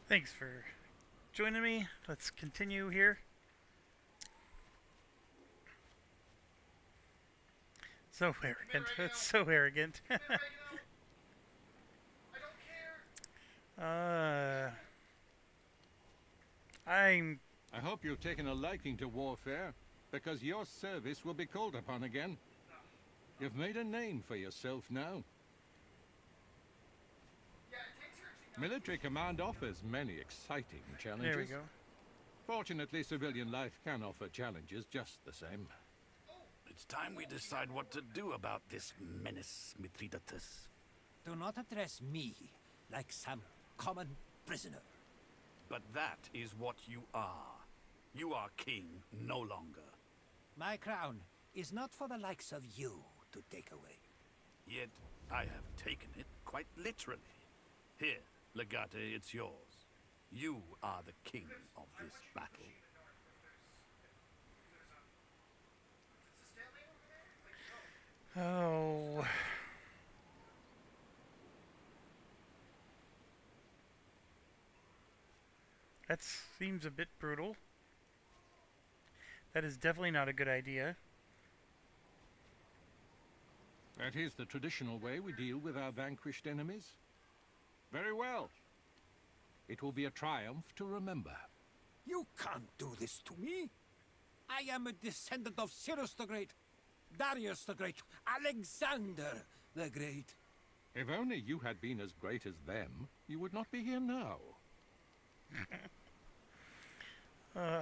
Thanks for joining me. Let's continue here. So arrogant. That's so arrogant. uh, I'm. I hope you've taken a liking to warfare, because your service will be called upon again. You've made a name for yourself now. Military command offers many exciting There we challenges. go. Fortunately, civilian life can offer challenges just the same. It's time we decide what to do about this menace, Mithridates. Do not address me like some common prisoner. But that is what you are. You are king no longer. My crown is not for the likes of you to take away. Yet I have taken it quite literally. Here, Legate, it's yours. You are the king of this battle. Oh. That seems a bit brutal. That is definitely not a good idea. That is the traditional way we deal with our vanquished enemies. Very well. It will be a triumph to remember. You can't do this to me. I am a descendant of Cyrus the Great, Darius the Great, Alexander the Great. If only you had been as great as them, you would not be here now. Uh,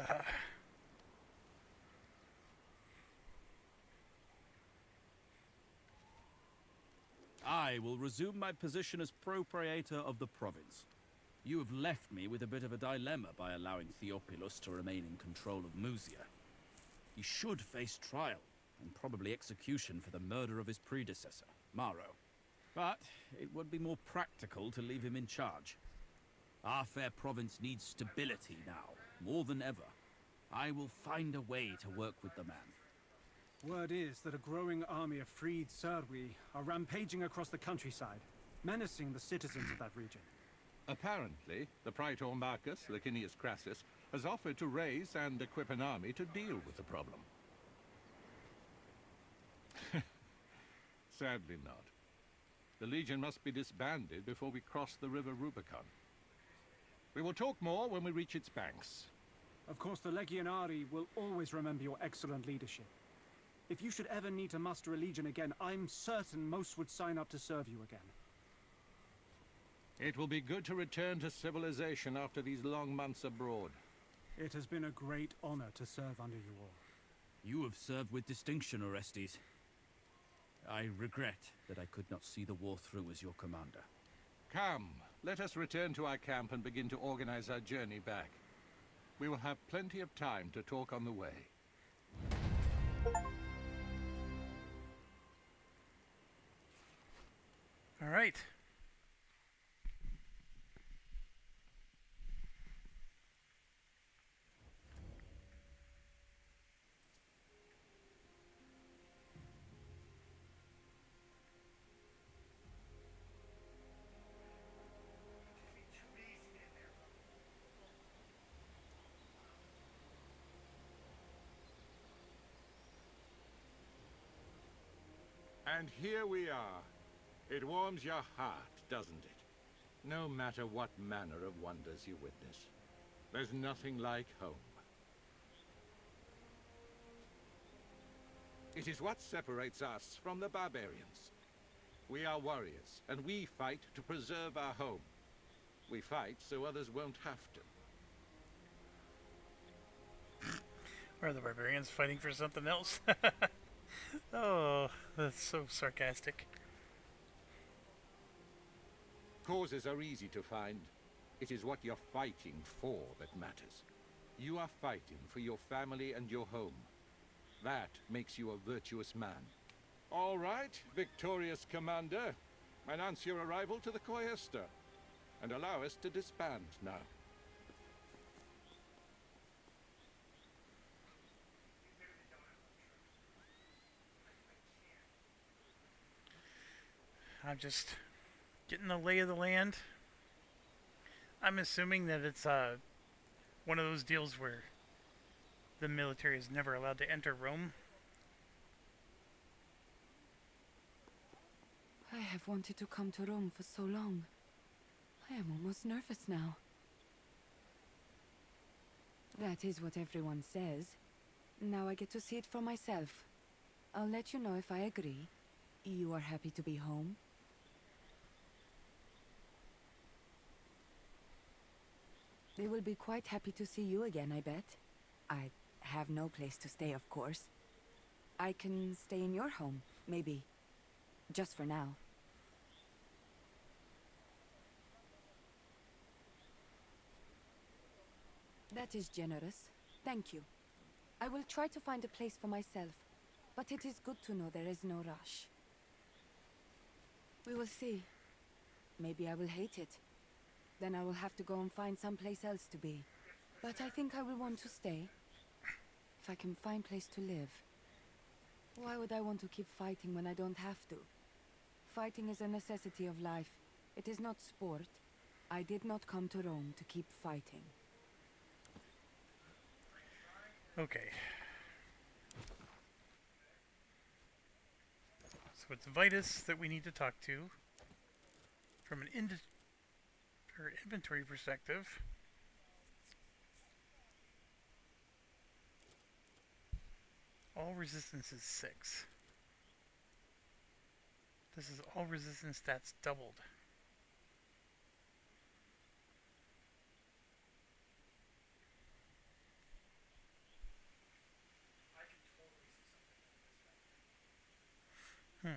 I will resume my position as propraetor of the province. You have left me with a bit of a dilemma by allowing Theophilus to remain in control of Musia. He should face trial, and probably execution for the murder of his predecessor, Maro. But it would be more practical to leave him in charge. Our fair province needs stability now, more than ever. I will find a way to work with the man. Word is that a growing army of freed Serwi are rampaging across the countryside, menacing the citizens of that region. Apparently, the Praetor Marcus, Licinius Crassus, has offered to raise and equip an army to deal with the problem. Sadly not. The Legion must be disbanded before we cross the river Rubicon. We will talk more when we reach its banks. Of course, the Legionari will always remember your excellent leadership. If you should ever need to muster a legion again, I'm certain most would sign up to serve you again. It will be good to return to civilization after these long months abroad. It has been a great honor to serve under you all. You have served with distinction, Orestes. I regret that I could not see the war through as your commander. Come, let us return to our camp and begin to organize our journey back. We will have plenty of time to talk on the way. all right. And here we are. It warms your heart, doesn't it? No matter what manner of wonders you witness. There's nothing like home. It is what separates us from the barbarians. We are warriors, and we fight to preserve our home. We fight so others won't have to. Are the barbarians fighting for something else? Oh, that's so sarcastic. Causes are easy to find. It is what you're fighting for that matters. You are fighting for your family and your home. That makes you a virtuous man. All right, victorious commander. Announce your arrival to the Quaestor, and allow us to disband now. I'm just getting the lay of the land. I'm assuming that it's one of those deals where the military is never allowed to enter Rome. I have wanted to come to Rome for so long. I am almost nervous now. That is what everyone says. Now I get to see it for myself. I'll let you know if I agree. You are happy to be home? They will be quite happy to see you again, I bet. I have no place to stay, of course. I can stay in your home, maybe. Just for now. That is generous. Thank you. I will try to find a place for myself, but it is good to know there is no rush. We will see. Maybe I will hate it. Then I will have to go and find someplace else to be. But I think I will want to stay. If I can find place to live. Why would I want to keep fighting when I don't have to? Fighting is a necessity of life. It is not sport. I did not come to Rome to keep fighting. Okay. So it's Vitus that we need to talk to from an inventory perspective. All resistance is 6. This is all resistance stats doubled. Hmm.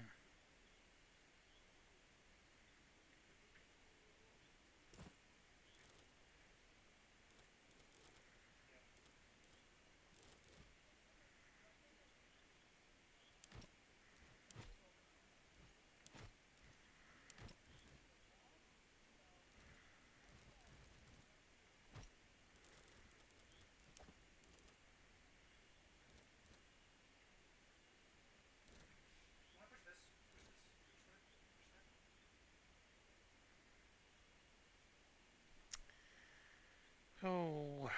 Oh.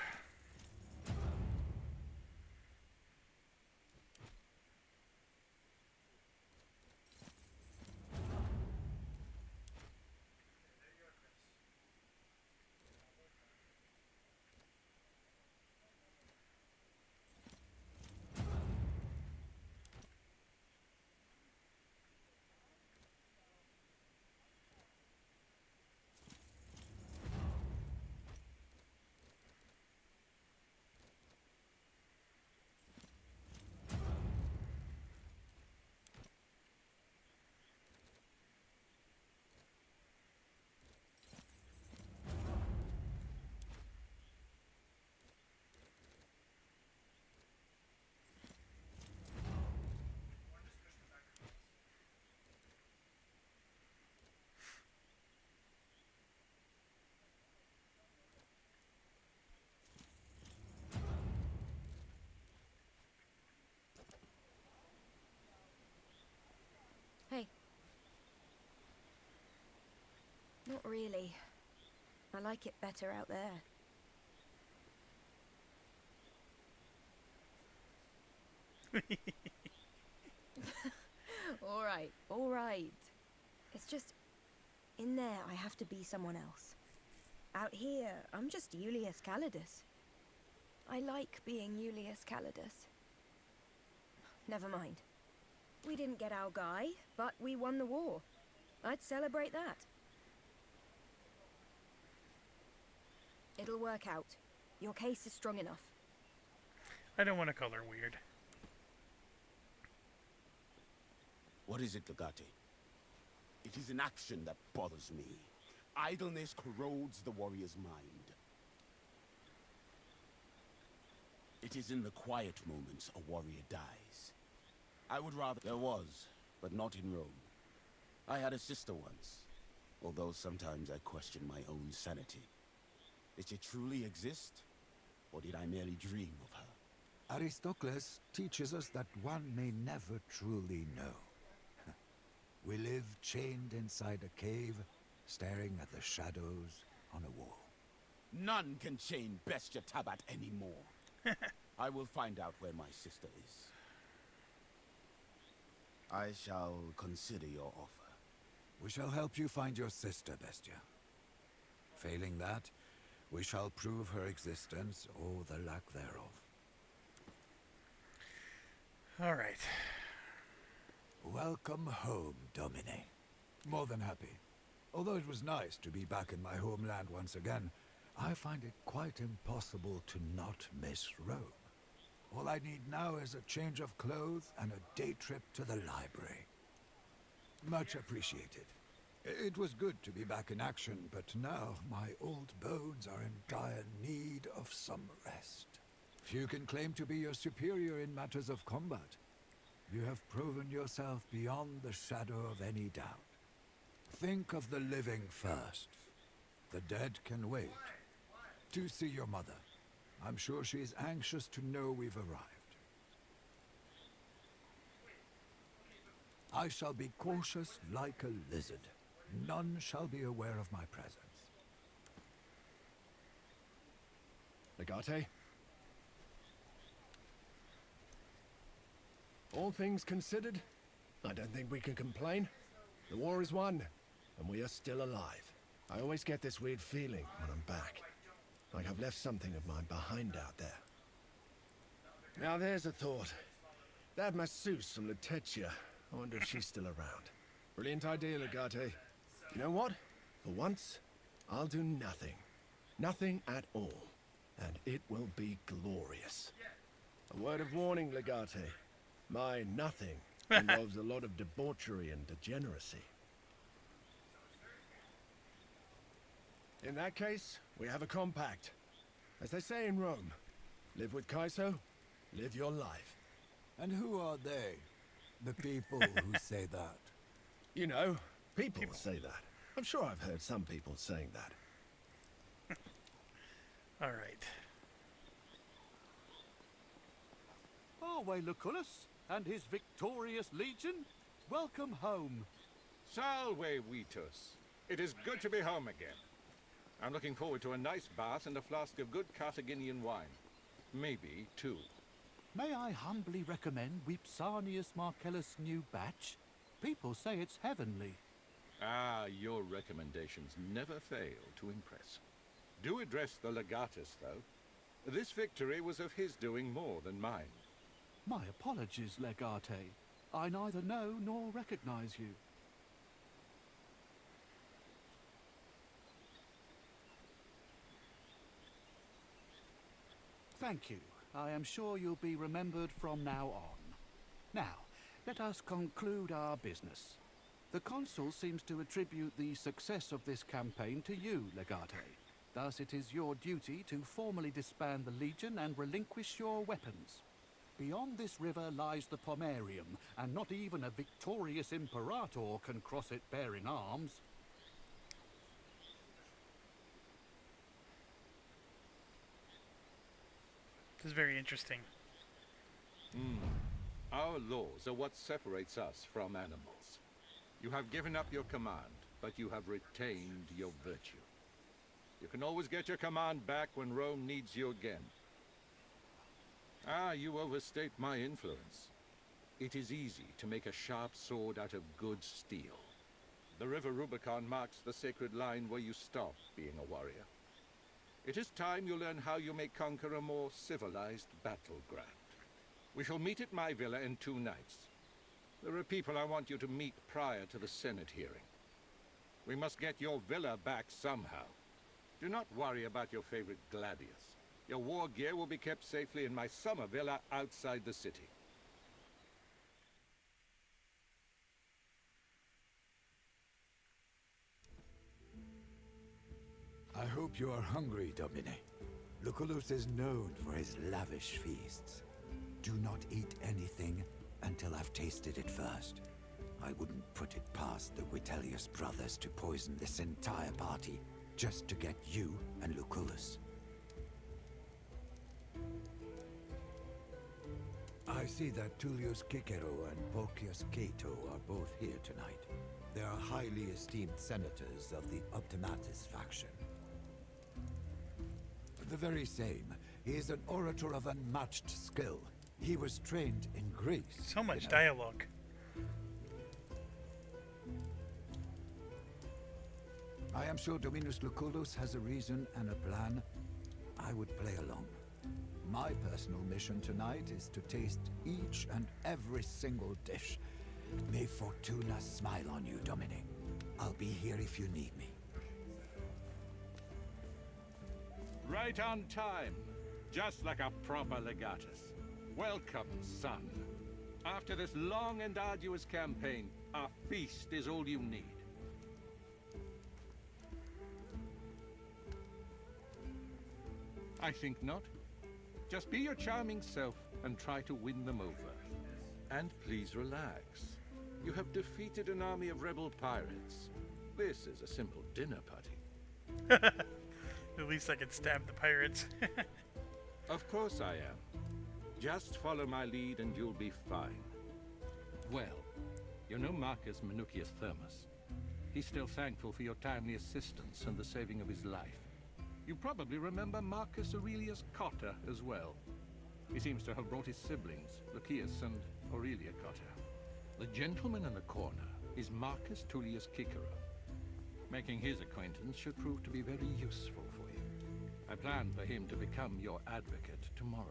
Hey. Not really. I like it better out there. All right. It's just, in there I have to be someone else. Out here, I'm just Julius Calidus. I like being Julius Calidus. Never mind. We didn't get our guy, but we won the war. I'd celebrate that. It'll work out. Your case is strong enough. I don't want to call her weird. What is it, Legate? It is inaction that bothers me. Idleness corrodes the warrior's mind. It is in the quiet moments a warrior dies. I would rather... There was, but not in Rome. I had a sister once, although sometimes I question my own sanity. Did she truly exist, or did I merely dream of her? Aristocles teaches us that one may never truly know. We live chained inside a cave, staring at the shadows on a wall. None can chain Bestia Tabat anymore. I will find out where my sister is. I shall consider your offer. We shall help you find your sister, Bestia. Failing that, we shall prove her existence or the lack thereof. All right. Welcome home, Domine. More than happy. Although it was nice to be back in my homeland once again, I find it quite impossible to not miss Rome. All I need now is a change of clothes and a day trip to the library. Much appreciated. It was good to be back in action, but now my old bones are in dire need of some rest. Few can claim to be your superior in matters of combat. You have proven yourself beyond the shadow of any doubt. Think of the living first. The dead can wait. Do see your mother. I'm sure she is anxious to know we've arrived. I shall be cautious like a lizard. None shall be aware of my presence. Legate? All things considered, I don't think we can complain. The war is won, and we are still alive. I always get this weird feeling when I'm back. Like I've left something of mine behind out there. Now there's a thought. That masseuse from Lutetia, I wonder if she's still around. Brilliant idea, Legate. You know what? For once, I'll do nothing. Nothing at all. And it will be glorious. A word of warning, Legate. My nothing involves a lot of debauchery and degeneracy. In that case, we have a compact. As they say in Rome, live with Kaiso, live your life. And who are they? The people who say that? You know, people say that. I'm sure I've heard some people saying that. All right. Arwe Lucullus and his victorious legion, welcome home. Salve, Vitus. It is good to be home again. I'm looking forward to a nice bath and a flask of good Carthaginian wine. Maybe two. May I humbly recommend Vipsanius Marcellus' new batch? People say it's heavenly. Ah, your recommendations never fail to impress. Do address the legatus, though. This victory was of his doing more than mine. My apologies, Legate. I neither know nor recognize you. Thank you. I am sure you'll be remembered from now on. Now, let us conclude our business. The Consul seems to attribute the success of this campaign to you, Legate. Thus it is your duty to formally disband the Legion and relinquish your weapons. Beyond this river lies the Pomerium, and not even a victorious Imperator can cross it bearing arms. This is very interesting. Our laws are what separates us from animals. You have given up your command, but you have retained your virtue. You can always get your command back when Rome needs you again. Ah, you overstate my influence. It is easy to make a sharp sword out of good steel. The River Rubicon marks the sacred line where you stop being a warrior. It is time you learn how you may conquer a more civilized battleground. We shall meet at my villa in 2 nights. There are people I want you to meet prior to the Senate hearing. We must get your villa back somehow. Do not worry about your favorite gladius. Your war gear will be kept safely in my summer villa outside the city. I hope you are hungry, Domine. Lucullus is known for his lavish feasts. Do not eat anything until I've tasted it first. I wouldn't put it past the Vitellius brothers to poison this entire party just to get you and Lucullus. I see that Tullius Cicero and Porcius Cato are both here tonight. They are highly esteemed senators of the Optimatus faction. The very same. He is an orator of unmatched skill. He was trained in Greece. So much you know. dialogue. I am sure Dominus Lucullus has a reason and a plan. I would play along. My personal mission tonight is to taste each and every single dish. May Fortuna smile on you, Domine. I'll be here if you need me. Right on time. Just like a proper legatus. Welcome, son. After this long and arduous campaign, a feast is all you need. I think not. Just be your charming self and try to win them over. And please relax. You have defeated an army of rebel pirates. This is a simple dinner party. At least I can stab the pirates. Of course I am. Just follow my lead and you'll be fine. Well, you know Marcus Minucius Thermus. He's still thankful for your timely assistance and the saving of his life. You probably remember Marcus Aurelius Cotta as well. He seems to have brought his siblings, Lucius and Aurelia Cotta. The gentleman in the corner is Marcus Tullius Cicero. Making his acquaintance should prove to be very useful for you. I plan for him to become your advocate tomorrow.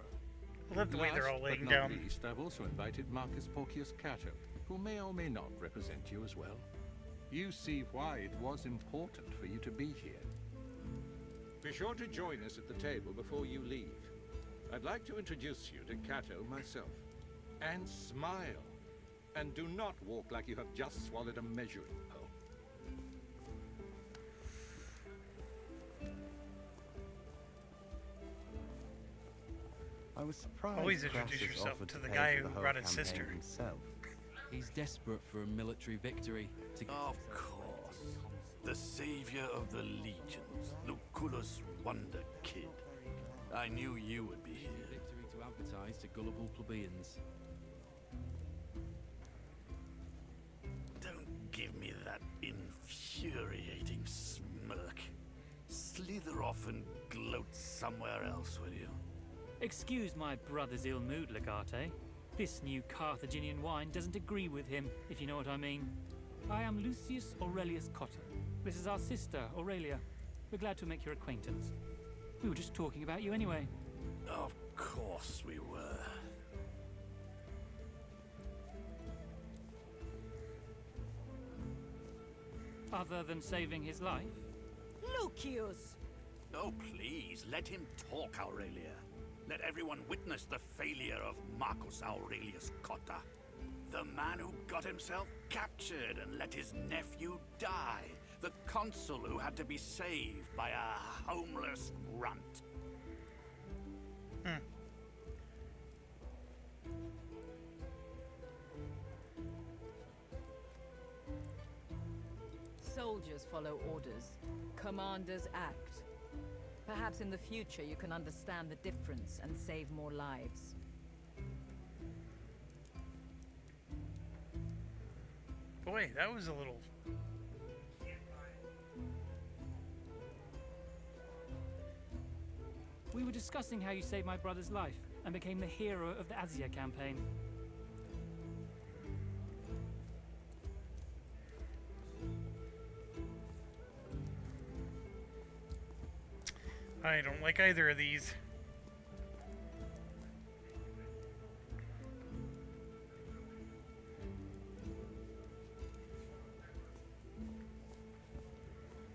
I love the way they're all laying Last but not down. least, I've also invited Marcus Porcius Cato, who may or may not represent you as well. You see why it was important for you to be here. Be sure to join us at the table before you leave. I'd like to introduce you to Cato myself. And smile. And do not walk like you have just swallowed a measuring pole. I was surprised Always introduce Crassus yourself offered to the pay guy for the who whole brought his campaign sister. himself. He's desperate for a military victory to get Of course. The savior of the legions, Lucullus Wonder Kid. I knew you would be here. victory to advertise to gullible plebeians. Don't give me that infuriating smirk. Slither off and gloat somewhere else, will you? Excuse my brother's ill mood, Legate. This new Carthaginian wine doesn't agree with him, if you know what I mean. I am Lucius Aurelius Cotta. This is our sister, Aurelia. We're glad to make your acquaintance. We were just talking about you anyway. Of course we were. Other than saving his life? Lucius! Oh, please, let him talk, Aurelia. Let everyone witness the failure of Marcus Aurelius Cotta. The man who got himself captured and let his nephew die. The consul who had to be saved by a homeless runt. Soldiers follow orders. Commanders act. Perhaps in the future you can understand the difference and save more lives. Boy, that was a little... We were discussing how you saved my brother's life and became the hero of the Azia campaign. I don't like either of these.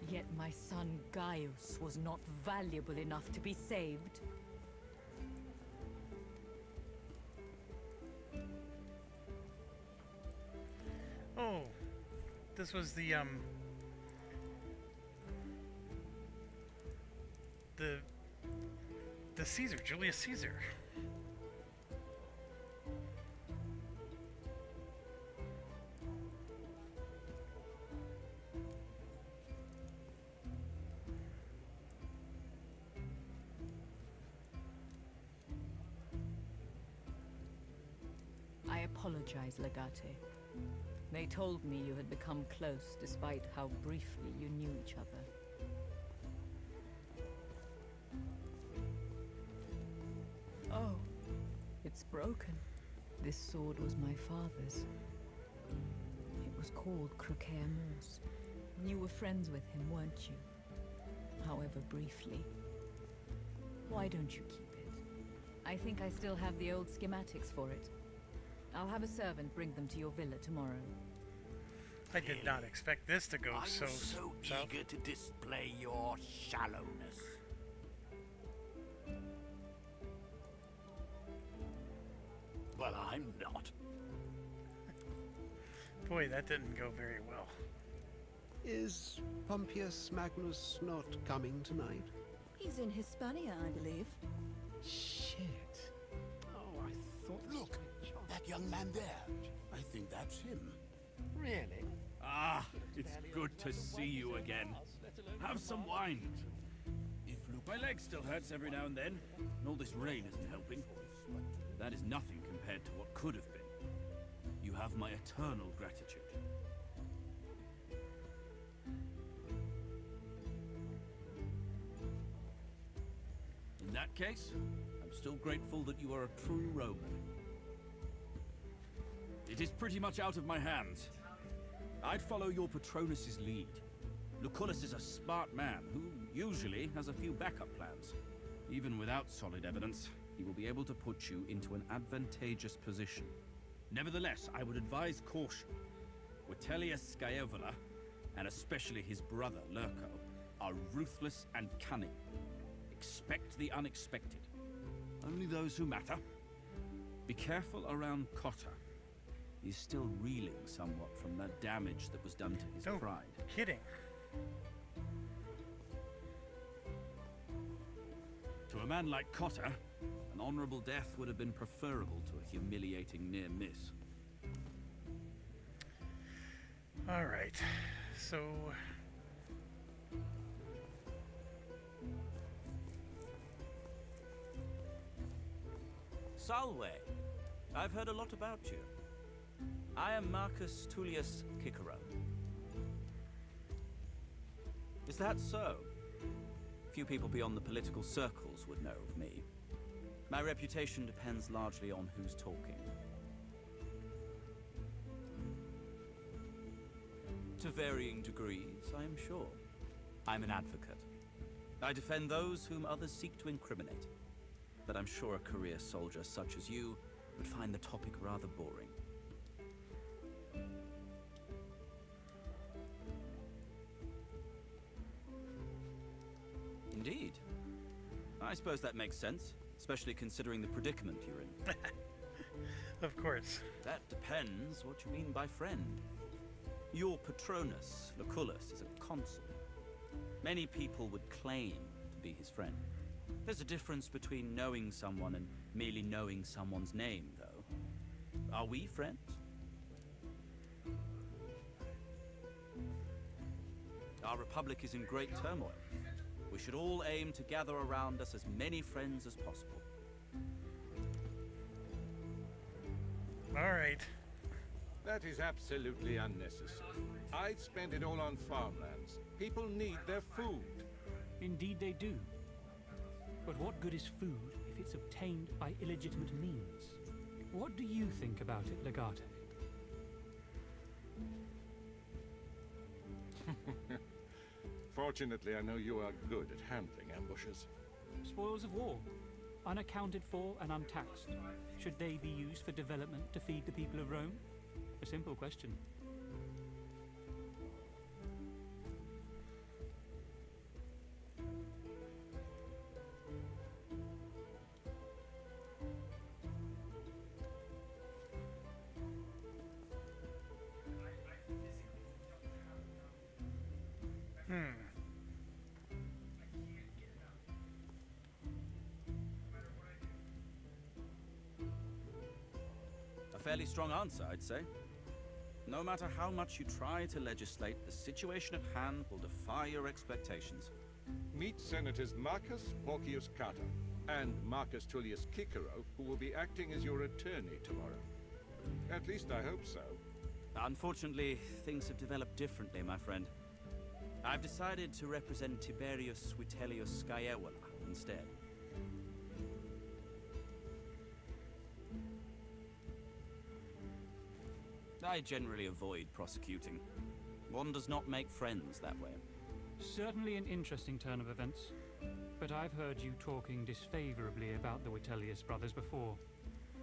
Yet my son Gaius was not valuable enough to be saved. Oh, this was the Caesar, Julius Caesar. I apologize, Legate. They told me you had become close despite how briefly you knew each other. It's broken. This sword was my father's. It was called Croquet Morse. You were friends with him, weren't you? However briefly. Why don't you keep it? I think I still have the old schematics for it. I'll have a servant bring them to your villa tomorrow. I did not expect this to go Are so you so south. eager to display your shallowness? Well, I'm not. Boy, that didn't go very well. Is Pompeius Magnus not coming tonight? He's in Hispania, I believe. Shit. Oh, I thought... Look, that young man there. I think that's him. Really? Ah, it's good to see you again. Have some wine. My leg still hurts every now and then, and all this rain isn't helping. That is nothing compared to what could have been. You have my eternal gratitude. In that case, I'm still grateful that you are a true Roman. It is pretty much out of my hands. I'd follow your Patronus's lead. Lucullus is a smart man who usually has a few backup plans. Even without solid evidence, he will be able to put you into an advantageous position. Nevertheless, I would advise caution. Vitellius Scaevola, and especially his brother Lurco, are ruthless and cunning. Expect the unexpected. Only those who matter. Be careful around Cotta. He's still reeling somewhat from the damage that was done to his No pride. kidding. To a man like Cotta, an honorable death would have been preferable to a humiliating near miss. All right. So Salve. I've heard a lot about you. I am Marcus Tullius Cicero. Is that so? Few people beyond the political circles would know of me. My reputation depends largely on who's talking. To varying degrees, I am sure. I'm an advocate. I defend those whom others seek to incriminate. But I'm sure a career soldier such as you would find the topic rather boring. Indeed. I suppose that makes sense, especially considering the predicament you're in. Of course. That depends what you mean by friend. Your Patronus, Lucullus, is a consul. Many people would claim to be his friend. There's a difference between knowing someone and merely knowing someone's name, though. Are we friends? Our republic is in great turmoil. We should all aim to gather around us as many friends as possible. All right. That is absolutely unnecessary. I'd spend it all on farmlands. People need their food. Indeed they do. But what good is food if it's obtained by illegitimate means? What do you think about it, Legate? Fortunately, I know you are good at handling ambushes. Spoils of war. Unaccounted for and untaxed. Should they be used for development to feed the people of Rome? A simple question. A fairly strong answer, I'd say. No matter how much you try to legislate, the situation at hand will defy your expectations. Meet Senators Marcus Porcius Carta and Marcus Tullius Cicero, who will be acting as your attorney tomorrow. At least I hope so. Unfortunately, things have developed differently, my friend. I've decided to represent Tiberius Vitellius Scaevola instead. I generally avoid prosecuting. One does not make friends that way. Certainly an interesting turn of events. But I've heard you talking disfavorably about the Vitellius brothers before.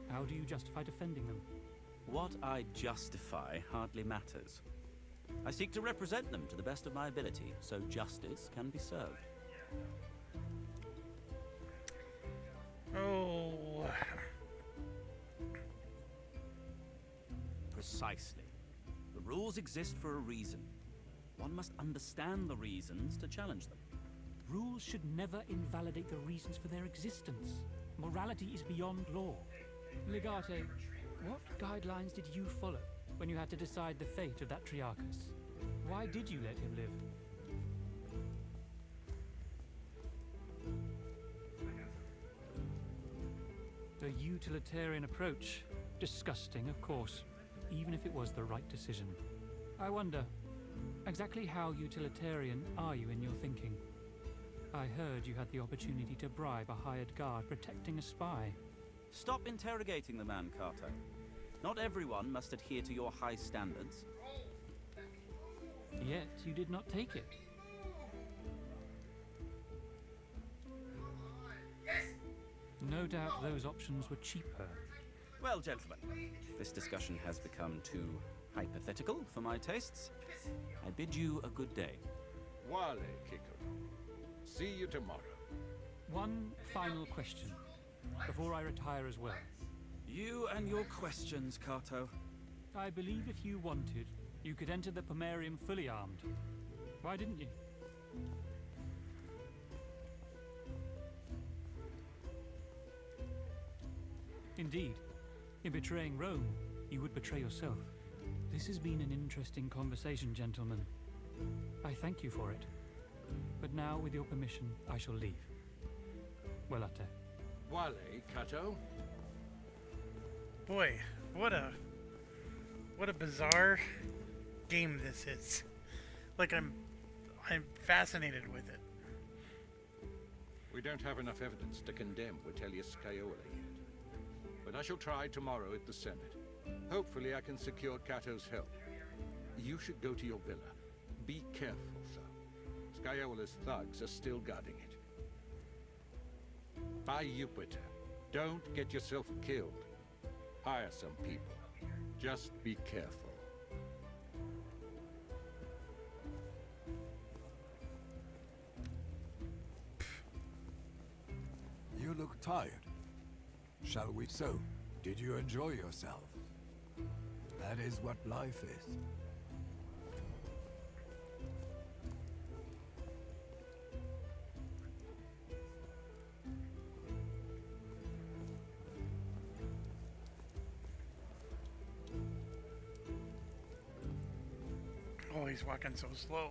How do you justify defending them? What I justify hardly matters. I seek to represent them to the best of my ability, so justice can be served. Oh. Precisely. The rules exist for a reason. One must understand the reasons to challenge them. Rules should never invalidate the reasons for their existence. Morality is beyond law. Legate, what guidelines did you follow when you had to decide the fate of that Triarchus? Why did you let him live? A utilitarian approach. Disgusting, of course, even if it was the right decision. I wonder, exactly how utilitarian are you in your thinking? I heard you had the opportunity to bribe a hired guard protecting a spy. Stop interrogating the man, Carter. Not everyone must adhere to your high standards. Yet you did not take it. No doubt those options were cheaper. Well, gentlemen, this discussion has become too hypothetical for my tastes. I bid you a good day. Wale, Kiko. See you tomorrow. One final question, before I retire as well. You and your questions, Kato. I believe if you wanted, you could enter the Pomerium fully armed. Why didn't you? Indeed. In betraying Rome, you would betray yourself. This has been an interesting conversation, gentlemen. I thank you for it. But now, with your permission, I shall leave. Welate. Wale, Kato. Boy, what a bizarre game this is. Like I'm fascinated with it. We don't have enough evidence to condemn Vitellius Scaiola yet. But I shall try tomorrow at the Senate. Hopefully I can secure Cato's help. You should go to your villa. Be careful, though. Scaiola's thugs are still guarding it. By Jupiter, don't get yourself killed. Hire some people. Just be careful. You look tired. Shall we? So, did you enjoy yourself? That is what life is. Oh, he's walking so slow.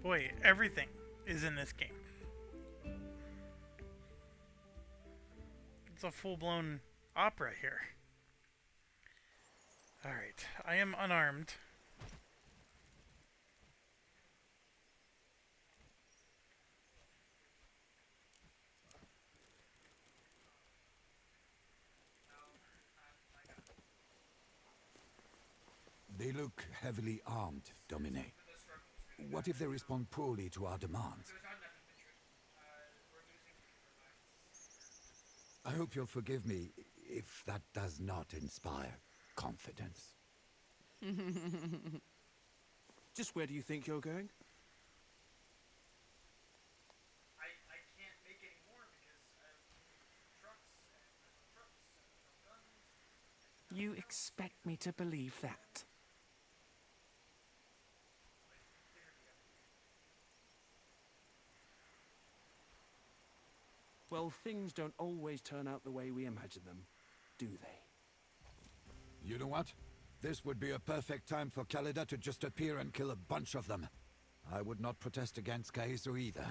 Boy, everything is in this game. It's a full-blown opera here. Alright, I am unarmed. They look heavily armed, Domine. What if they respond poorly to our demands? I hope you'll forgive me if that does not inspire confidence. Just where do you think you're going? I can't make any more because trucks and guns. You expect me to believe that? Well, things don't always turn out the way we imagine them, do they? You know what? This would be a perfect time for Calida to just appear and kill a bunch of them. I would not protest against Caeso either.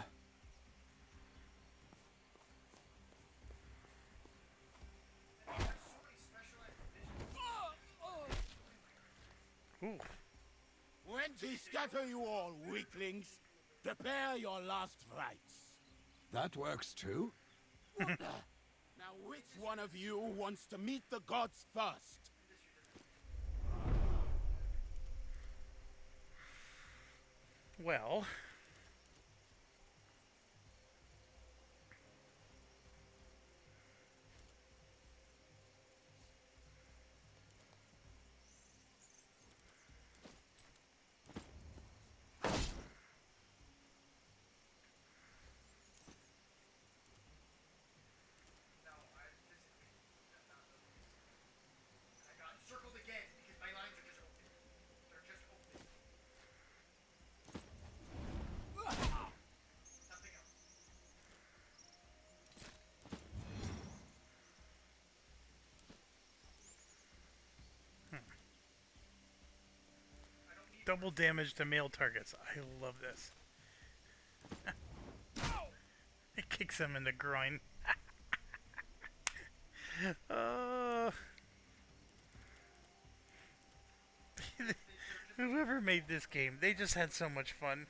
Ooh. When we scatter you all, weaklings, prepare your last rites. That works too. Now, which one of you wants to meet the gods first? Well, double damage to male targets. I love this. It kicks him in the groin. Whoever made this game, they just had so much fun.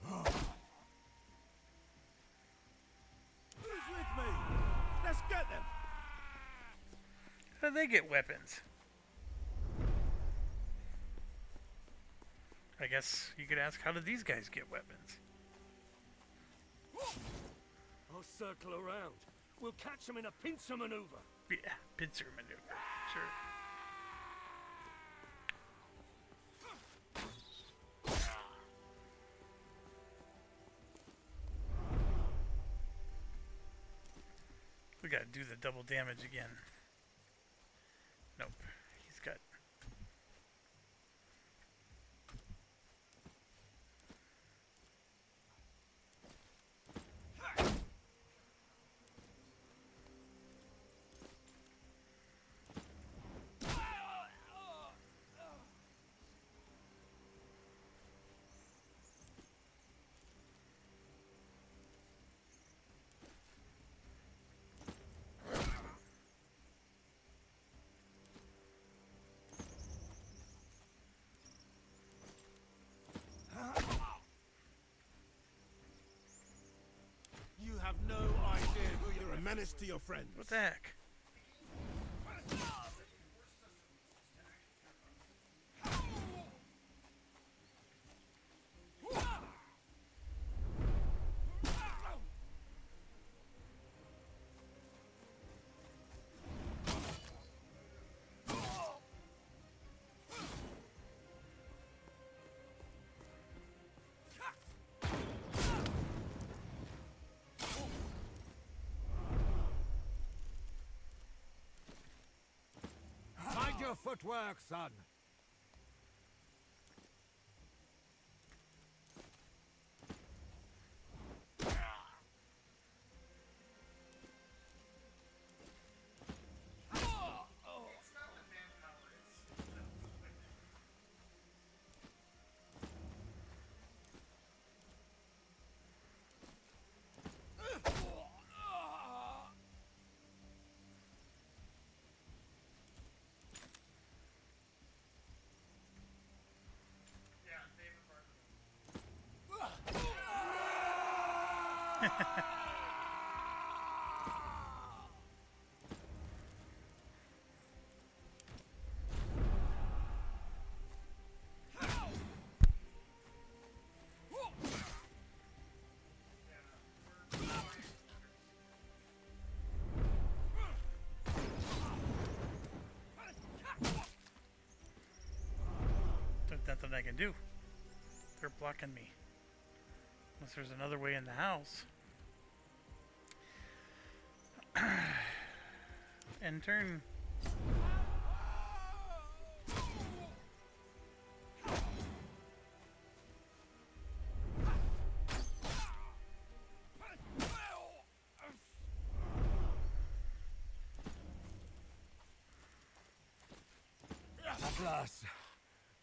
Who's with me? Let's get them! How do they get weapons? I guess you could ask, how did these guys get weapons? I'll circle around. We'll catch them in a pincer maneuver. Yeah, pincer maneuver. Sure. We gotta do the double damage again. Nope. He's got... You have no idea who you're a menace to your friends. What the heck? Mind your footwork, son. There's nothing I can do. They're blocking me. Unless there's another way in the house. End turn. At last,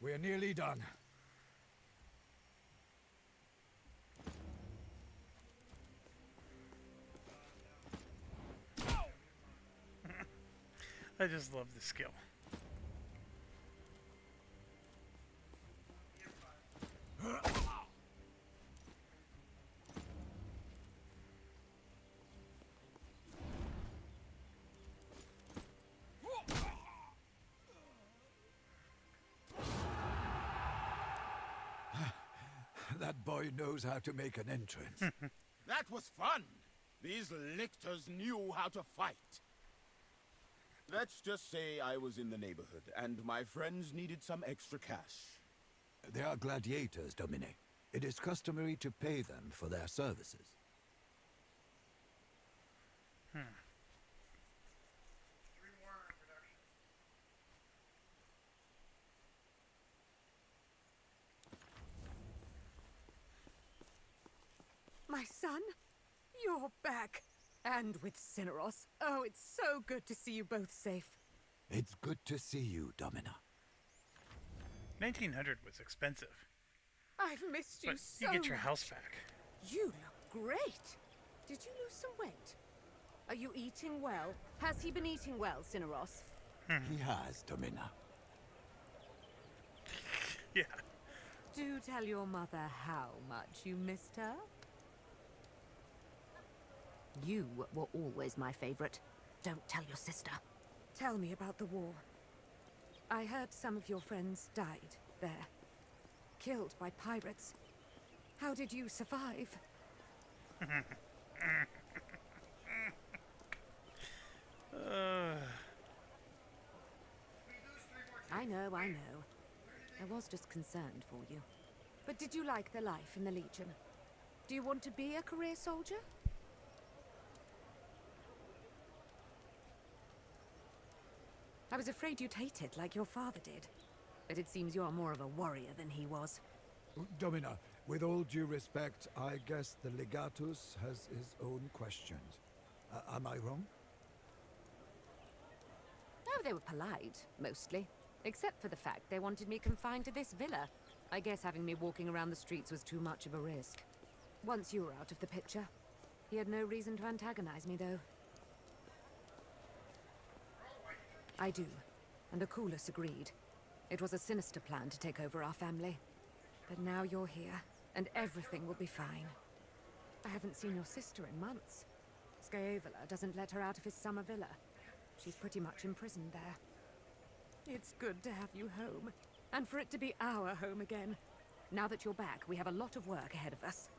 we're nearly done. I just love the skill. That boy knows how to make an entrance. That was fun! These lictors knew how to fight. Let's just say I was in the neighborhood, and my friends needed some extra cash. They are gladiators, Domine. It is customary to pay them for their services. My son? You're back. And with Cineros. Oh, it's so good to see you both safe. It's good to see you, Domina. 1900 was expensive. I've missed you But so you get your much. house back. You look great. Did you lose some weight? Are you eating well? Has he been eating well, Cineros? He has, Domina. Yeah. Do tell your mother how much you missed her. You were always my favorite. Don't tell your sister. Tell me about the war. I heard some of your friends died there. Killed by pirates. How did you survive? I know. I was just concerned for you. But did you like the life in the Legion? Do you want to be a career soldier? I was afraid you'd hate it like your father did. But it seems you're more of a warrior than he was. Domina, with all due respect, I guess the Legatus has his own questions. Am I wrong? Oh, they were polite, mostly. Except for the fact they wanted me confined to this villa. I guess having me walking around the streets was too much of a risk. Once you were out of the picture, he had no reason to antagonize me, though. I do, and Oculus agreed. It was a sinister plan to take over our family. But now you're here, and everything will be fine. I haven't seen your sister in months. Scaevola doesn't let her out of his summer villa. She's pretty much imprisoned there. It's good to have you home, and for it to be our home again. Now that you're back, we have a lot of work ahead of us.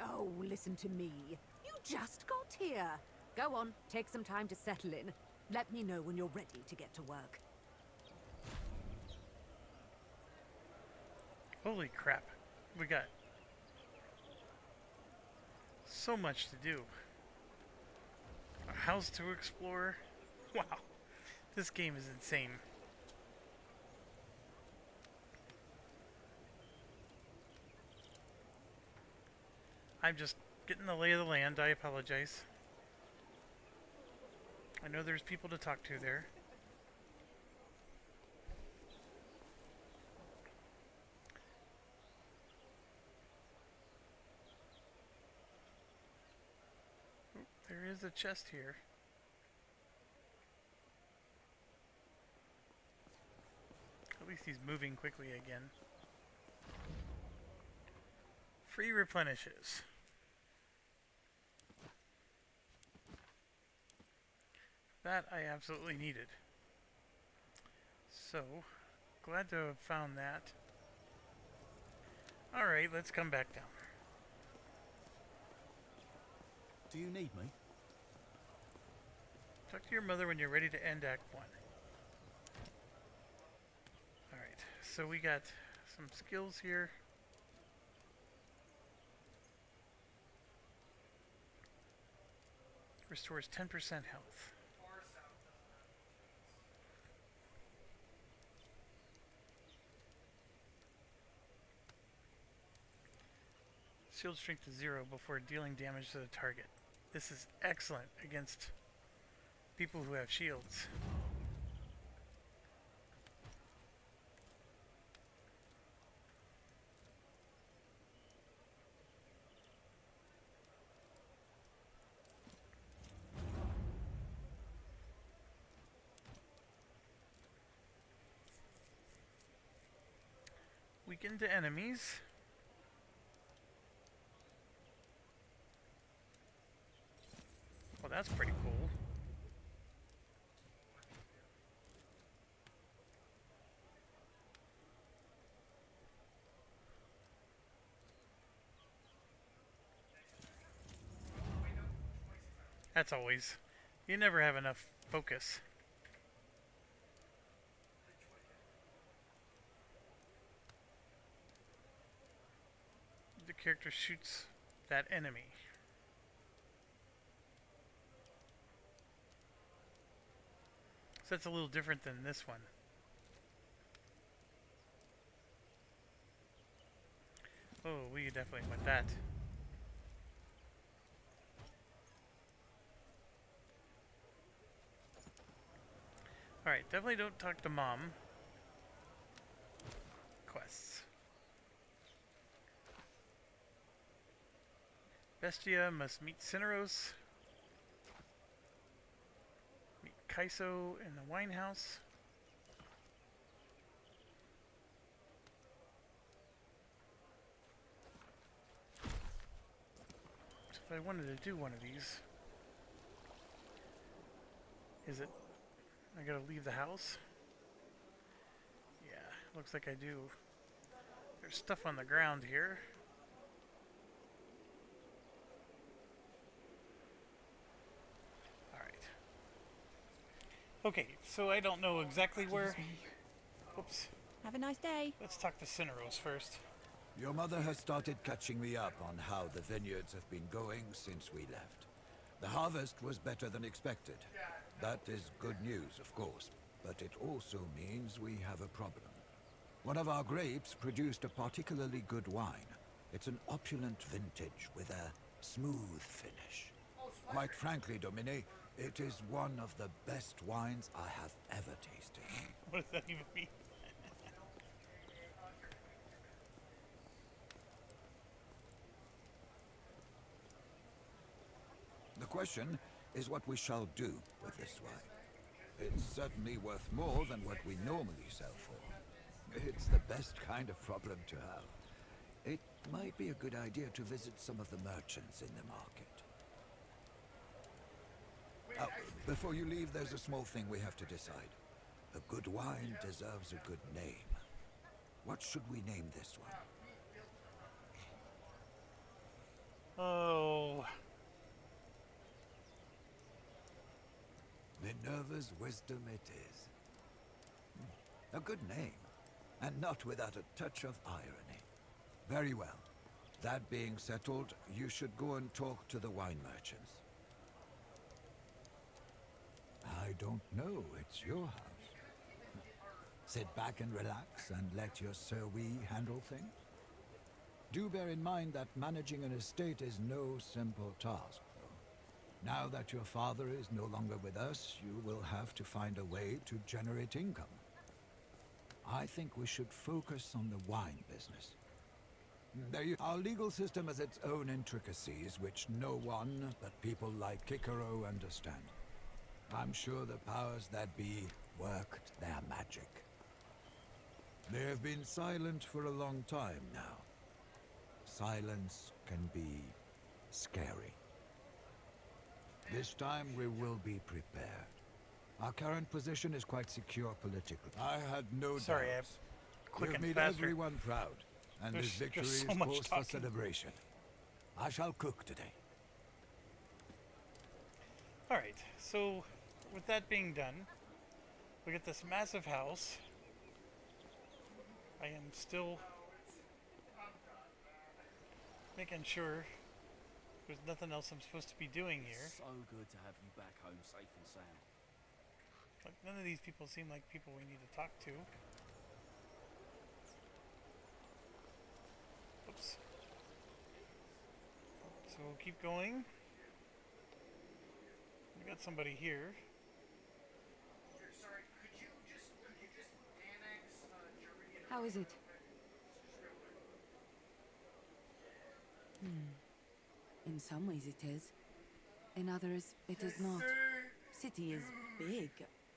Oh, listen to me. You just got here. Go on, take some time to settle in. Let me know when you're ready to get to work. Holy crap. We got so much to do. A house to explore. Wow. This game is insane. I'm just getting the lay of the land. I apologize. I know there's people to talk to there. Oh, there is a chest here. At least he's moving quickly again. Free replenishes. That I absolutely needed. So, glad to have found that. Alright, let's come back down. Do you need me? Talk to your mother when you're ready to end Act 1. Alright, so we got some skills here. Restores 10% health. Shield strength to 0 before dealing damage to the target. This is excellent against people who have shields. weaken to enemies. Well, that's pretty cool. That's always... You never have enough focus. The character shoots that enemy. So that's a little different than this one. Oh, we definitely want that. Alright, definitely don't talk to Mom. Quests. Bestia must meet Cineros. Meet Kaiso in the wine house. So if I wanted to do one of these, is it... I gotta leave the house? Yeah, looks like I do. There's stuff on the ground here. Alright. Okay, so I don't know exactly where... Oops. Have a nice day. Let's talk to Cineros first. Your mother has started catching me up on how the vineyards have been going since we left. The harvest was better than expected. That is good news, of course, but it also means we have a problem. One of our grapes produced a particularly good wine. It's an opulent vintage with a smooth finish. Quite frankly, Domine, it is one of the best wines I have ever tasted. What does that even mean? The question is what we shall do with this wine. It's certainly worth more than what we normally sell for. It's the best kind of problem to have. It might be a good idea to visit some of the merchants in the market. Before you leave, there's a small thing we have to decide. A good wine deserves a good name. What should we name this one? Oh... Minerva's wisdom it is. A good name, and not without a touch of irony. Very well. That being settled, you should go and talk to the wine merchants. I don't know, it's your house. Sit back and relax and let your Sir Wee handle things. Do bear in mind that managing an estate is no simple task. Now that your father is no longer with us, you will have to find a way to generate income. I think we should focus on the wine business. Our legal system has its own intricacies, which no one but people like Kikoro understand. I'm sure the powers that be worked their magic. They have been silent for a long time now. Silence can be scary. This time we will be prepared. Our current position is quite secure politically. I had no doubts. Sorry, I'm clicking You've made faster. everyone proud, and There's this victory just is so much cause for talking. celebration. I shall cook today. Alright, so with that being done, we get this massive house. I am still making sure there's nothing else I'm supposed to be doing here. So good to have you back home safe and sound. Like, none of these people seem like people we need to talk to. Oops. So we'll keep going. We got somebody here. How is it? In some ways it is. In others, it is not. City is big.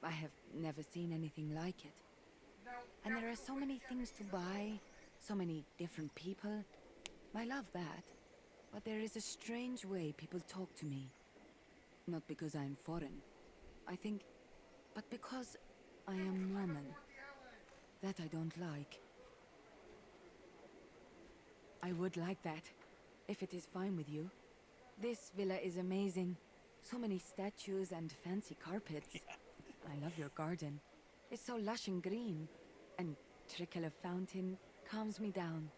I have never seen anything like it. And there are so many things to buy, So many different people. I love that. But there is a strange way people talk to me. Not because I am foreign, I think, but because I am Mormon. That I don't like. I would like that, if it is fine with you. This villa is amazing. So many statues and fancy carpets. I love your garden. It's so lush and green. And trickle of fountain calms me down.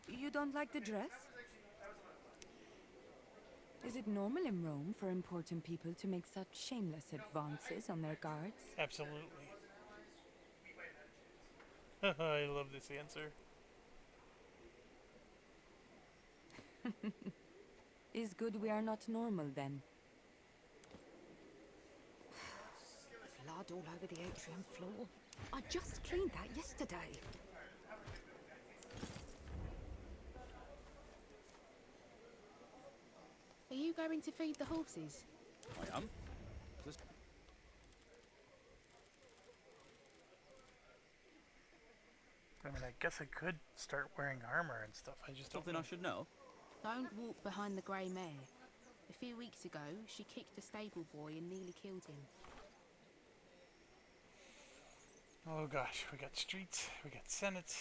You don't like the dress? Is it normal in Rome for important people to make such shameless advances on their guards? Absolutely. I love this answer. Is good we are not normal then? Blood all over the atrium floor. I just cleaned that yesterday. Are you going to feed the horses? I am. I mean, I guess I could start wearing armor and stuff. I just don't Something know. I should know? Don't walk behind the grey mare. A few weeks ago, she kicked a stable boy and nearly killed him. Oh gosh, we got streets, we got Senate.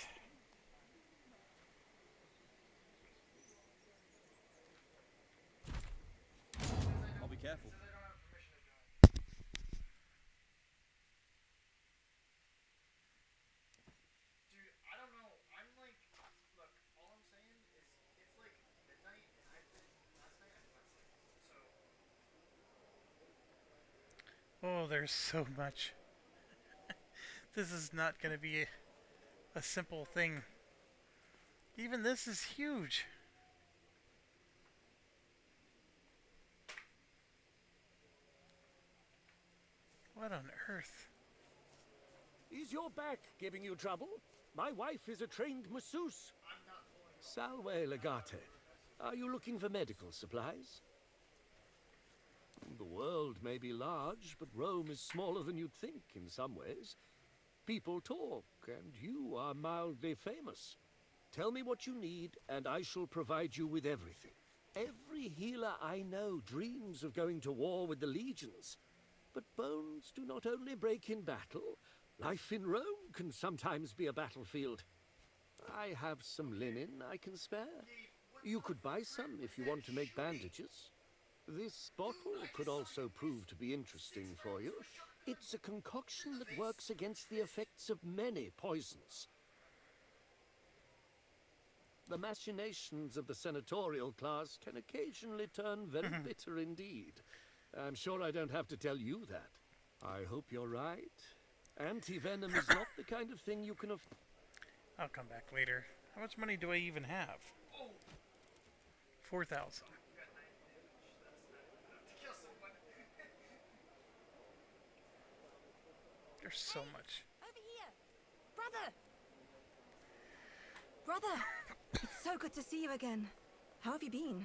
I'll be careful. Oh, there's so much. This is not going to be a simple thing. Even this is huge. What on earth? Is your back giving you trouble? My wife is a trained masseuse. Salve Legate. Are you looking for medical supplies? The world may be large, but Rome is smaller than you'd think in some ways. People talk, and you are mildly famous. Tell me what you need, and I shall provide you with everything. Every healer I know dreams of going to war with the legions. But bones do not only break in battle. Life in Rome can sometimes be a battlefield. I have some linen I can spare. You could buy some if you want to make bandages. This bottle could also prove to be interesting for you. It's a concoction that works against the effects of many poisons. The machinations of the senatorial class can occasionally turn very bitter indeed. I'm sure I don't have to tell you that. I hope you're right. Anti-venom is not the kind of thing you can afford. I'll come back later. How much money do I even have? 4,000. There's so much. Over here! Brother! Brother! It's so good to see you again. How have you been?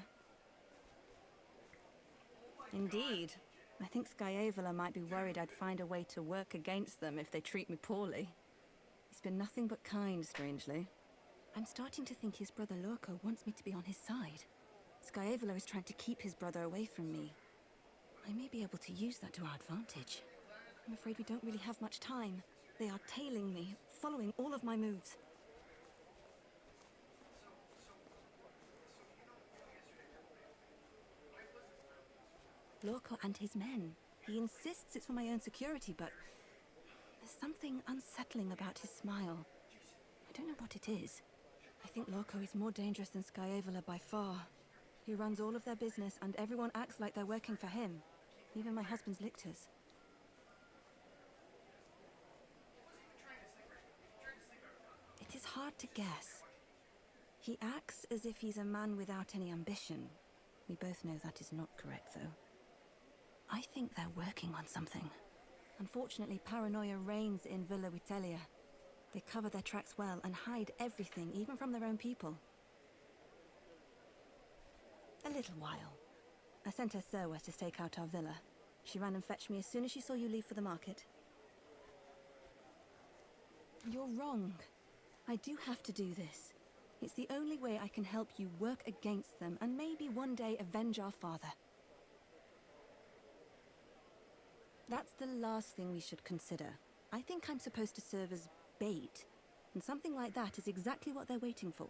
Indeed. I think Scaevola might be worried I'd find a way to work against them if they treat me poorly. He's been nothing but kind, strangely. I'm starting to think his brother Lorco wants me to be on his side. Scaevola is trying to keep his brother away from me. I may be able to use that to our advantage. I'm afraid we don't really have much time. They are tailing me, following all of my moves. Lorco and his men. He insists it's for my own security, but there's something unsettling about his smile. I don't know what it is. I think Lorco is more dangerous than Scaevola by far. He runs all of their business, and everyone acts like they're working for him. Even my husband's lictors. It is hard to guess. He acts as if he's a man without any ambition. We both know that is not correct, though. I think they're working on something. Unfortunately, paranoia reigns in Villa Vitellia. They cover their tracks well and hide everything, even from their own people. A little while. I sent her Serwa to stake out our villa. She ran and fetched me as soon as she saw you leave for the market. You're wrong. I do have to do this. It's the only way I can help you work against them and maybe one day avenge our father. That's the last thing we should consider. I think I'm supposed to serve as bait, and something like that is exactly what they're waiting for.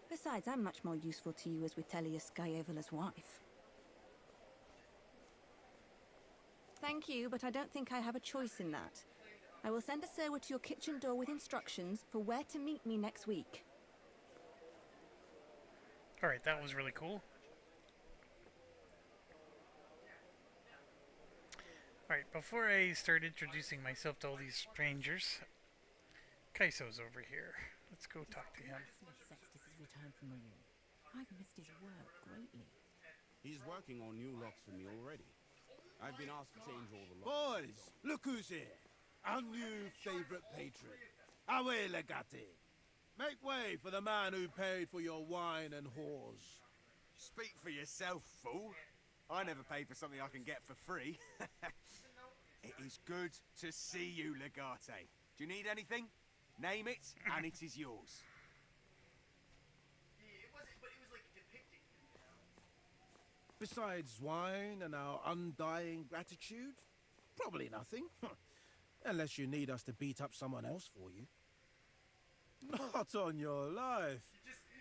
Besides, I'm much more useful to you as Vitellius Skyevola's wife. Thank you, but I don't think I have a choice in that. I will send a server to your kitchen door with instructions for where to meet me next week. Alright, that was really cool. Alright, before I start introducing myself to all these strangers, Kaiso's over here. Let's go talk to him. Sextus' return from Marine. I've missed his work greatly. He's working on new locks for me already. I've been asked to change all the locks. Boys, look who's here. Our new favorite patron, Awe Legate. Make way for the man who paid for your wine and whores. Speak for yourself, fool. I never pay for something I can get for free. It is good to see you, Legate. Do you need anything? Name it, and it is yours. Besides wine and our undying gratitude? Probably nothing. Unless you need us to beat up someone else for you. Not on your life.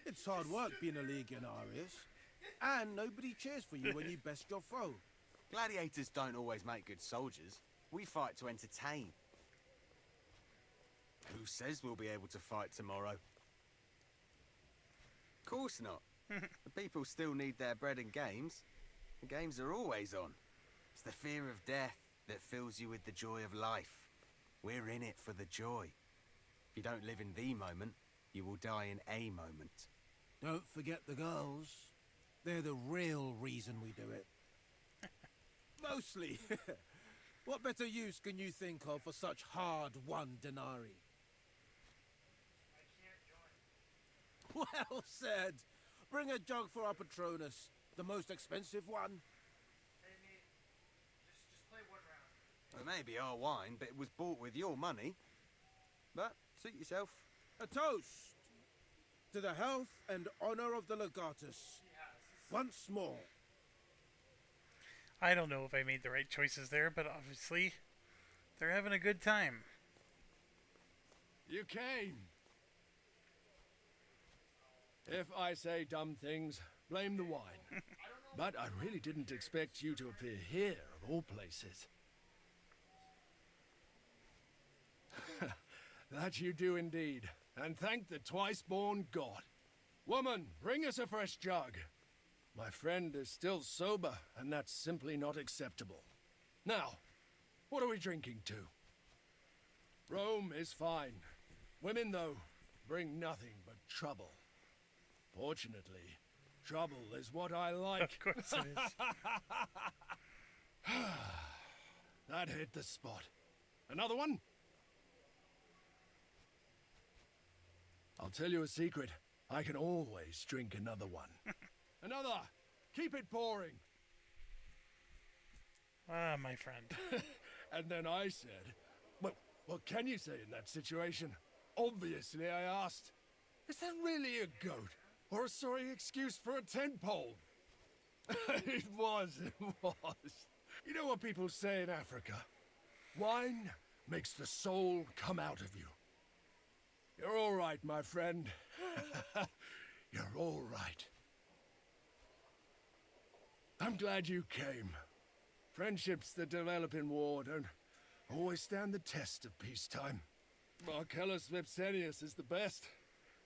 It's hard work being a legionarius. And nobody cheers for you when you best your foe. Gladiators don't always make good soldiers. We fight to entertain. Who says we'll be able to fight tomorrow? Of course not. The people still need their bread and games. The games are always on. It's the fear of death that fills you with the joy of life. We're in it for the joy. If you don't live in the moment, you will die in a moment. Don't forget the girls. They're the real reason we do it. Mostly. What better use can you think of for such hard-won denarii? Well said. Bring a jug for our Patronus, the most expensive one. It may be our wine, but it was bought with your money. But suit yourself. A toast to the health and honor of the Legatus. Once more. I don't know if I made the right choices there, but obviously they're having a good time. You came. If I say dumb things, blame the wine. But I really didn't expect you to appear here, of all places. That you do indeed, and thank the twice-born god. Woman, bring us a fresh jug. My friend is still sober, and that's simply not acceptable. Now, what are we drinking to? Rome is fine. Women, though, bring nothing but trouble. Fortunately, trouble is what I like. Of course it is. That hit the spot. Another one? I'll tell you a secret. I can always drink another one. Another! Keep it pouring! Ah, my friend. And then I said, well, what can you say in that situation? Obviously, I asked, is that really a goat? Or a sorry excuse for a tent pole? It was. You know what people say in Africa? Wine makes the soul come out of you. You're all right, my friend. You're all right. I'm glad you came. Friendships that develop in war don't always stand the test of peacetime. Marcellus Vipsenius is the best.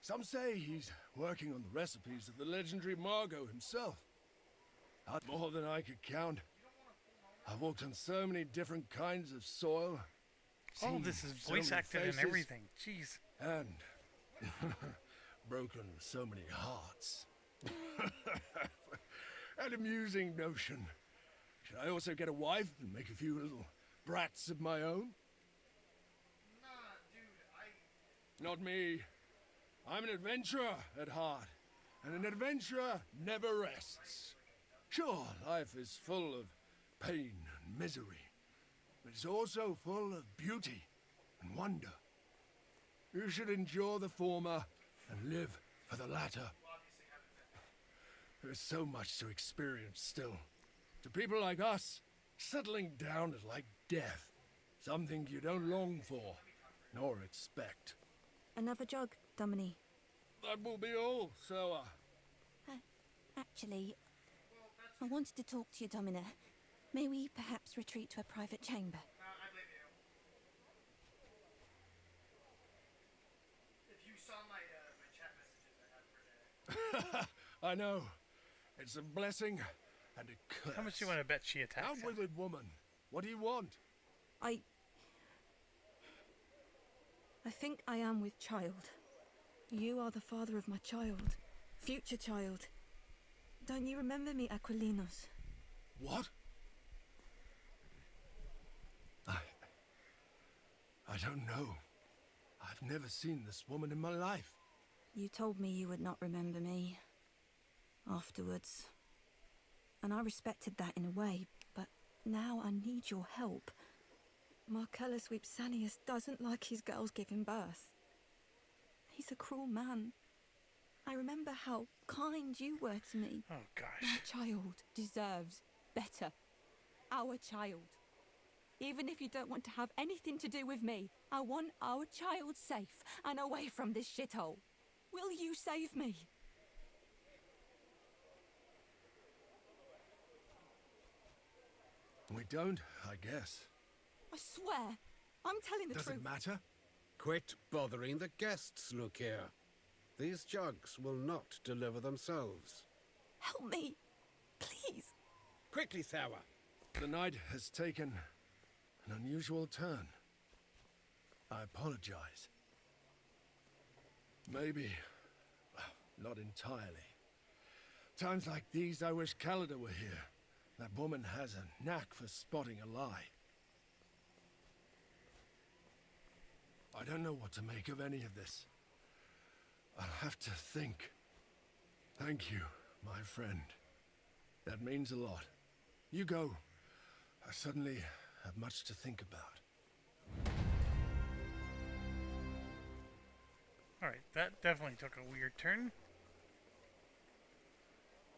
Some say he's working on the recipes of the legendary Margot himself. Not more than I could count. I've walked on so many different kinds of soil. All this is voice acted and everything. Jeez. And broken so many hearts. An amusing notion. Should I also get a wife and make a few little brats of my own? Not me. I'm an adventurer at heart, and an adventurer never rests. Sure, life is full of pain and misery, but it's also full of beauty and wonder. You should endure the former and live for the latter. There is so much to experience still. To people like us, settling down is like death. Something you don't long for, nor expect. Another jog, Domini. That will be all, Soa. Actually, I wanted to talk to you, Domina. May we perhaps retreat to a private chamber? If you saw my chat messages I have for I know. It's a blessing and a curse. How much do you want to bet she attacks him? Outwitted woman. What do you want? I think I am with child. You are the father of my child. Future child. Don't you remember me, Aquilinos? What? I don't know. I've never seen this woman in my life. You told me you would not remember me. Afterwards. And I respected that in a way, but now I need your help. Marcellus Vipsanius doesn't like his girls giving birth. He's a cruel man. I remember how kind you were to me. Oh, gosh. My child deserves better. Our child. Even if you don't want to have anything to do with me, I want our child safe and away from this shithole. Will you save me? We don't, I guess. I swear, I'm telling the Does truth. it matter? Quit bothering the guests, look here. These jugs will not deliver themselves. Help me, please. Quickly, Sour. The night has taken an unusual turn. I apologize. Maybe, not entirely. Times like these, I wish Calida were here. That woman has a knack for spotting a lie. I don't know what to make of any of this. I'll have to think. Thank you, my friend. That means a lot. You go. I suddenly have much to think about. Alright, that definitely took a weird turn.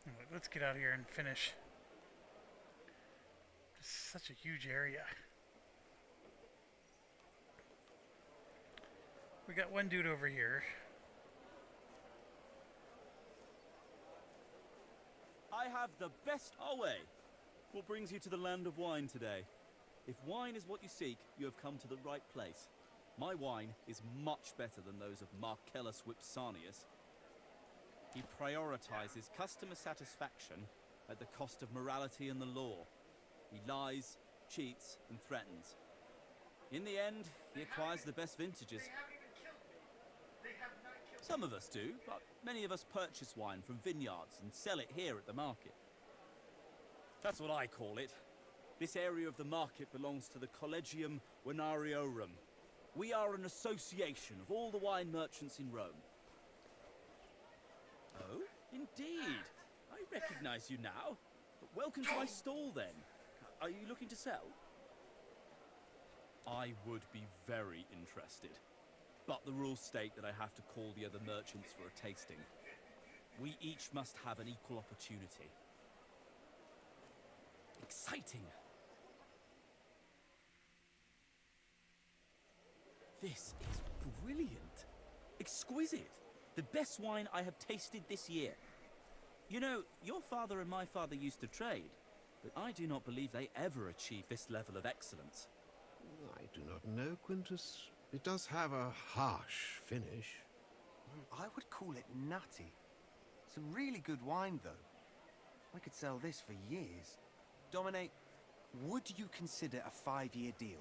Anyway, let's get out of here and finish. It's such a huge area. We got one dude over here. I have the best away. What brings you to the land of wine today? If wine is what you seek, you have come to the right place. My wine is much better than those of Marcellus Vipsanius. He prioritizes customer satisfaction at the cost of morality and the law. He lies, cheats, and threatens. In the end, he acquires the best vintages. Some of us do, but many of us purchase wine from vineyards and sell it here at the market. That's what I call it. This area of the market belongs to the Collegium Venariorum. We are an association of all the wine merchants in Rome. Oh, indeed. I recognize you now. Welcome to my stall, then. Are you looking to sell? I would be very interested. But the rules state that I have to call the other merchants for a tasting. We each must have an equal opportunity. Exciting! This is brilliant. Exquisite. The best wine I have tasted this year. You know, your father and my father used to trade, but I do not believe they ever achieved this level of excellence. I do not know, Quintus. It does have a harsh finish. I would call it nutty. It's a really good wine, though. I could sell this for years. Domine, would you consider a 5-year deal?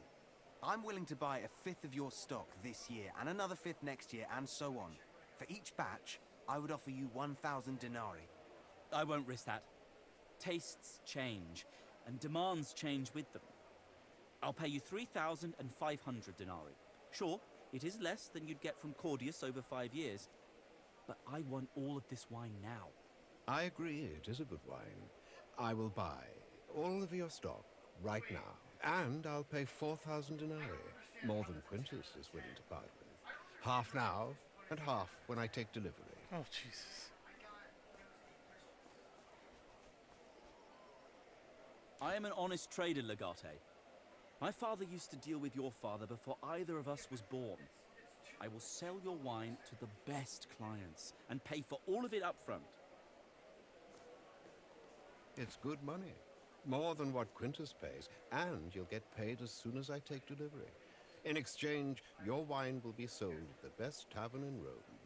I'm willing to buy a fifth of your stock this year, and another fifth next year, and so on. For each batch, I would offer you 1,000 denarii. I won't risk that. Tastes change, and demands change with them. I'll pay you 3,500 denarii. Sure, it is less than you'd get from Cordius over 5 years, but I want all of this wine now. I agree, it is a good wine. I will buy all of your stock right now, and I'll pay 4,000 denarii, more than Quintus is willing to part with. Half now, and half when I take delivery. Oh, Jesus. I am an honest trader, Legate. My father used to deal with your father before either of us was born. I will sell your wine to the best clients and pay for all of it up front. It's good money. More than what Quintus pays, and you'll get paid as soon as I take delivery. In exchange, your wine will be sold at the best tavern in Rome.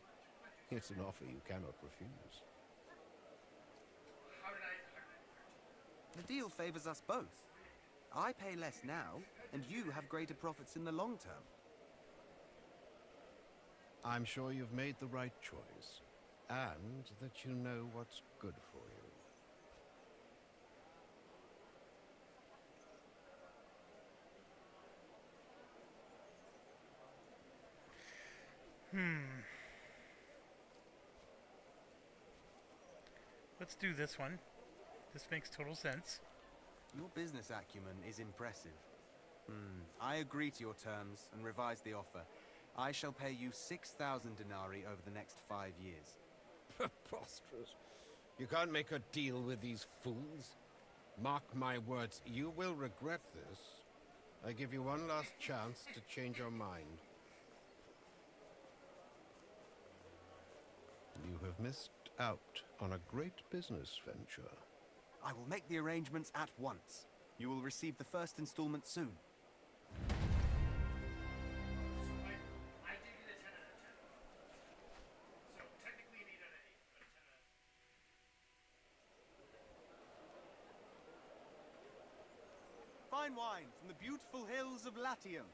It's an offer you cannot refuse. The deal favors us both. I pay less now, and you have greater profits in the long term. I'm sure you've made the right choice, and that you know what's good for you. Let's do this one. This makes total sense. Your business acumen is impressive. I agree to your terms and revise the offer. I shall pay you 6,000 denarii over the next 5 years. Preposterous. You can't make a deal with these fools. Mark my words, you will regret this. I give you one last chance to change your mind. You have missed out on a great business venture. I will make the arrangements at once. You will receive the first installment soon. Fine wine from the beautiful hills of Latium.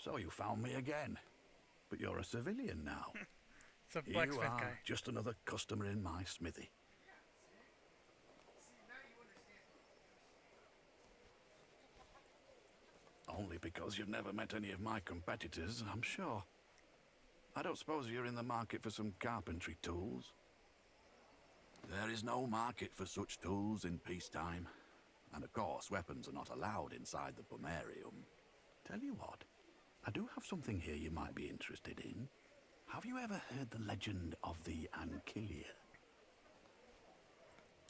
So you found me again. But you're a civilian now. It's a You blacksmith are guy. just another customer in my smithy. Only because you've never met any of my competitors, I'm sure. I don't suppose you're in the market for some carpentry tools? There is no market for such tools in peacetime. And of course, weapons are not allowed inside the pomerium. Tell you what, I do have something here you might be interested in. Have you ever heard the legend of the Ancilia?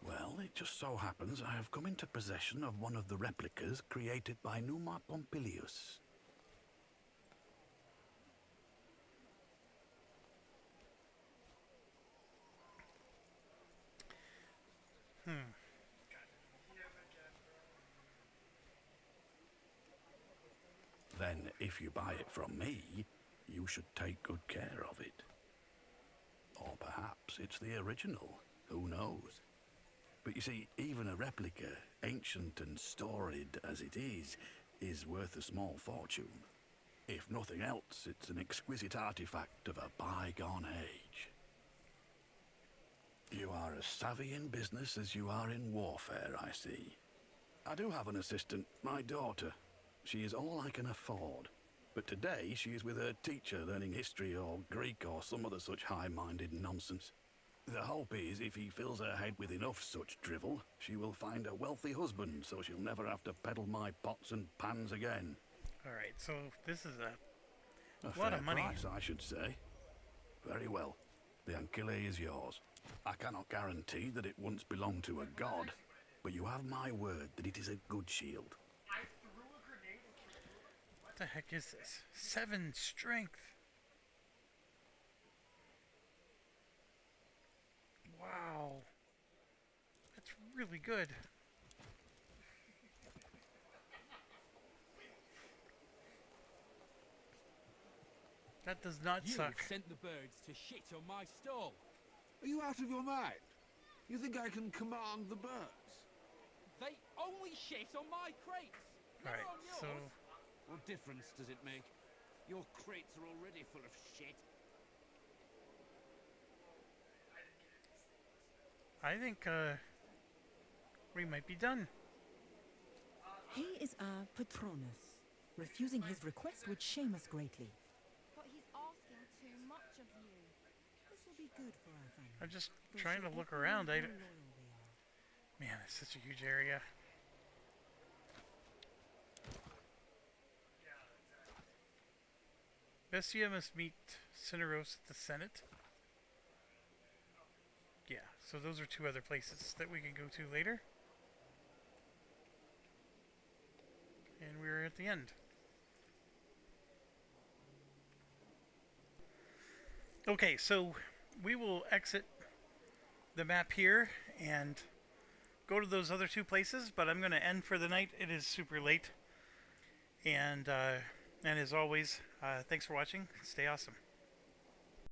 Well, it just so happens I have come into possession of one of the replicas created by Numa Pompilius. Then, if you buy it from me, you should take good care of it. Or perhaps it's the original. Who knows? But you see, even a replica, ancient and storied as it is worth a small fortune. If nothing else, it's an exquisite artifact of a bygone age. You are as savvy in business as you are in warfare, I see. I do have an assistant, my daughter. She is all I can afford. But today she is with her teacher learning history or Greek or some other such high-minded nonsense. The hope is if he fills her head with enough such drivel, she will find a wealthy husband so she'll never have to peddle my pots and pans again. Alright, so this is a A lot fair of money. price, I should say. Very well. The Ancile is yours. I cannot guarantee that it once belonged to a god, but you have my word that it is a good shield. What the heck is this? 7 strength. Wow. That's really good. That does not You suck. sent the birds to shit on my stall. Are you out of your mind? You think I can command the birds? They only shit on my crates. Never Alright, on yours. so What difference does it make? Your crates are already full of shit. I think we might be done. He is our Patronus. Refusing his request would shame us greatly. But he's asking too much of you. This will be good for our family. I'm just trying to look around. Man, it's such a huge area. Bestia must meet Cineros at the Senate. Yeah, so those are two other places that we can go to later. And we're at the end. Okay, so we will exit the map here and go to those other two places, but I'm going to end for the night. It is super late. And as always, thanks for watching. Stay awesome.